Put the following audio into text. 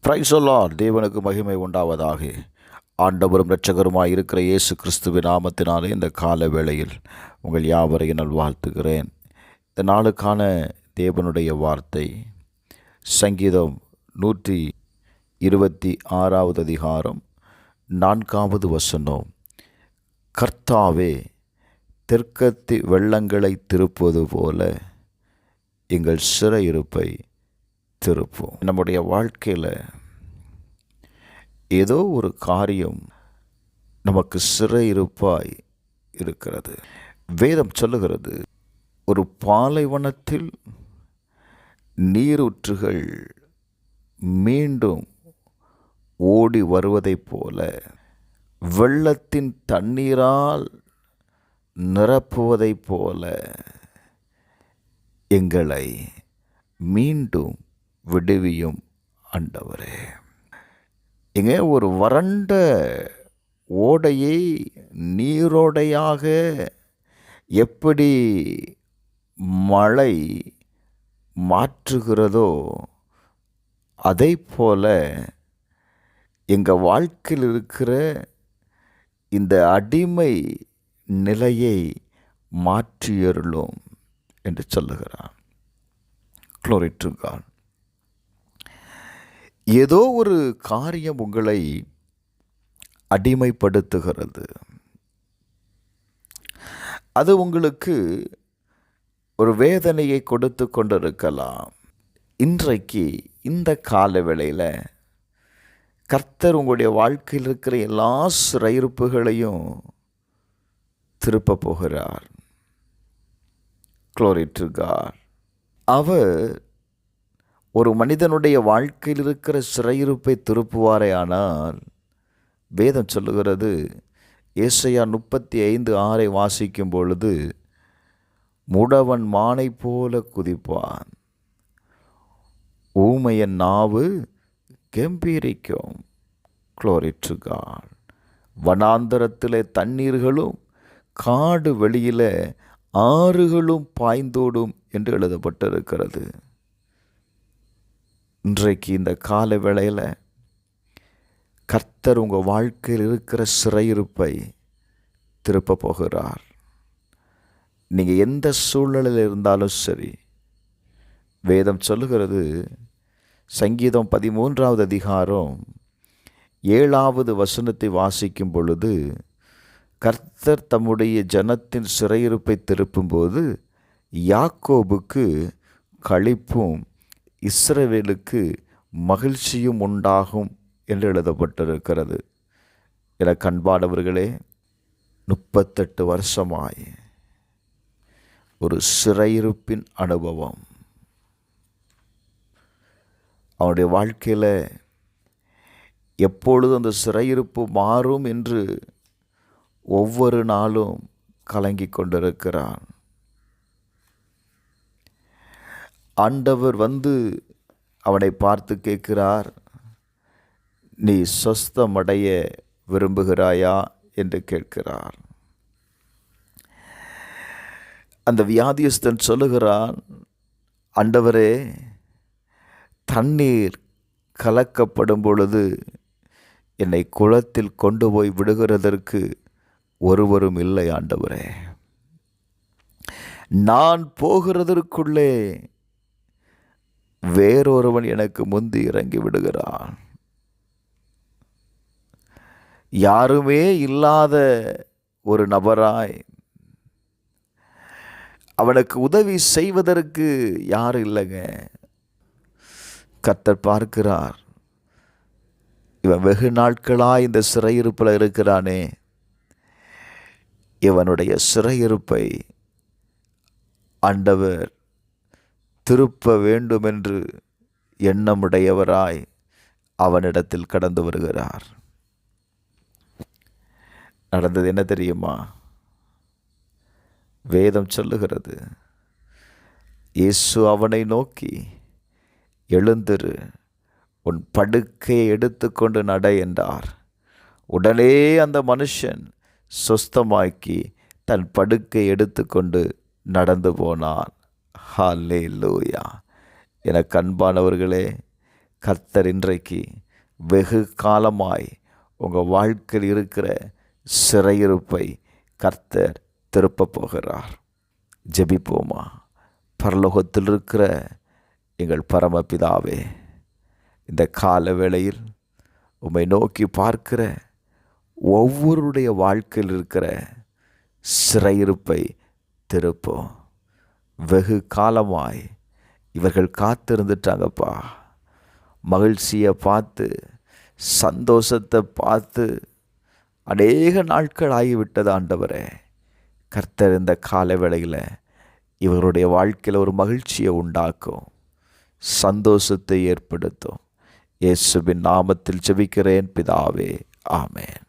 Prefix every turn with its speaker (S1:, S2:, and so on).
S1: Praise the Lord. தேவனுக்கு மகிமை உண்டாவதாக. ஆண்டவரும் இரட்சகருமாய் இருக்கிற இயேசு கிறிஸ்துவின் நாமத்தினாலே இந்த கால வேளையில் உங்கள் யாவரையும் நான் வாழ்த்துகிறேன். இந்த நாளுக்கான தேவனுடைய வார்த்தை சங்கீதம் 126 அதிகாரம் 4வது வசனம். கர்த்தாவே, தெற்கத்தி வெள்ளங்களை திருப்புவது போல எங்கள் சிறையிருப்பை திருப்போம். நம்முடைய வாழ்க்கையில் ஏதோ ஒரு காரியம் நமக்கு சிறையிருப்பாய் இருக்கிறது. வேதம் சொல்லுகிறது, ஒரு பாலைவனத்தில் நீரூற்றுகள் மீண்டும் ஓடி வருவதைப் போல, வெள்ளத்தின் தண்ணீரால் நிரப்புவதைப் போல எங்களை மீண்டும் விடுவியும் ஆண்டவரே. இங்கே ஒரு வறண்ட ஓடையை நீரோடையாக எப்படி மழை மாற்றுகிறதோ அதை போல எங்கள் வாழ்க்கையில் இருக்கிற இந்த அடிமை நிலையை மாற்றியருளும் என்று சொல்லுகிறான். Glory to God. ஏதோ ஒரு காரியம் உங்களை அடிமைப்படுத்துகிறது. அது உங்களுக்கு ஒரு வேதனையை கொடுத்து கொண்டிருக்கலாம். இன்றைக்கு இந்த கால வேளையில் கர்த்தர் உங்களுடைய வாழ்க்கையில் இருக்கிற எல்லா சிறையிருப்புகளையும் திருப்ப போகிறார். Glory to God. அவர் ஒரு மனிதனுடைய வாழ்க்கையில் இருக்கிற சிறையிருப்பை திருப்புவாரே. ஆனால் வேதம் சொல்லுகிறது, ஏசாயா 35:6 வாசிக்கும் பொழுது, முடவன் மானை போல குதிப்பான், ஊமையன் நாவு கம்பீரிக்கும். Glory to God. வனாந்தரத்திலே தண்ணீர்களும் காடு வெளியில் ஆறுகளும் பாய்ந்தோடும் என்று எழுதப்பட்டிருக்கிறது. இன்றைக்கு இந்த கால வேளையில் கர்த்தர் உங்கள் வாழ்க்கையில் இருக்கிற சிறையிருப்பை திருப்ப போகிறார். நீங்கள் எந்த சூழ்நிலையில் இருந்தாலும் சரி, வேதம் சொல்லுகிறது, சங்கீதம் 13வது அதிகாரம் 7வது வசனத்தை வாசிக்கும் பொழுது, கர்த்தர் தம்முடைய ஜனத்தின் சிறையிருப்பை திருப்பும்போது யாக்கோபுக்கு களிப்பும் இஸ்ரவேலுக்கு மகிழ்ச்சியும் உண்டாகும் என்று எழுதப்பட்டிருக்கிறது. எனக்கு அன்பானவர்களே, 38 வருஷமாய் ஒரு சிறையிருப்பின் அனுபவம். அவனுடைய வாழ்க்கையில் எப்பொழுது அந்த சிறையிருப்பு மாறும் என்று ஒவ்வொரு நாளும் கலங்கி கொண்டிருக்கிறான். ஆண்டவர் வந்து அவனை பார்த்து கேட்கிறார், நீ சொஸ்தமடைய விரும்புகிறாயா என்று கேட்கிறார். அந்த வியாதியஸ்தன் சொல்லுகிறான், ஆண்டவரே, தண்ணீர் கலக்கப்படும் பொழுது என்னை குளத்தில் கொண்டு போய் விடுகிறதற்கு ஒருவரும் இல்லை ஆண்டவரே. நான் போகிறதற்குள்ளே வேறொருவன் எனக்கு முந்தி இறங்கி விடுகிறான். யாருமே இல்லாத ஒரு நபராய், அவனுக்கு உதவி செய்வதற்கு யாரும் இல்லைங்க. கர்த்தர் பார்க்கிறார், இவன் வெகு நாட்களாய் இந்த சிறையிருப்பில் இருக்கிறானே, இவனுடைய சிறையிருப்பை ஆண்டவர் திருப்ப வேண்டுமென்று எண்ணமுடையவராய் அவனிடத்தில் கடந்து வருகிறார். நடந்தது என்ன தெரியுமா? வேதம் சொல்லுகிறது, இயேசு அவனை நோக்கி, எழுந்திரு, உன் படுக்கையை எடுத்துக்கொண்டு நட என்றார். உடனே அந்த மனுஷன் சொஸ்தமாக்கி தன் படுக்கை எடுத்துக்கொண்டு நடந்து போனான். ஹல்லேலூயா. எனக்கு அன்பானவர்களே, கர்த்தர் இன்றைக்கு வெகு காலமாய் உங்கள் வாழ்க்கையில் இருக்கிற சிறையிருப்பை கர்த்தர் திருப்ப போகிறார். ஜெபிப்போமா. பரலோகத்தில் இருக்கிற எங்கள் பரமபிதாவே, இந்த கால வேளையில் உம்மை நோக்கி பார்க்கிற ஒவ்வொருடைய வாழ்க்கையில் இருக்கிற சிறையிருப்பை திருப்போம். வெகு காலமாய் இவர்கள் காத்திருந்துட்டாங்கப்பா. மகிழ்ச்சியை பார்த்து, சந்தோஷத்தை பார்த்து அநேக நாட்கள் ஆகிவிட்டது ஆண்டவரே. கர்த்தர் இந்த கால வேளையில் இவருடைய வாழ்க்கையில் ஒரு மகிழ்ச்சியை உண்டாக்கும், சந்தோஷத்தை ஏற்படுத்தும். இயேசுவின் நாமத்தில் ஜெபிக்கிறேன் பிதாவே, ஆமென்.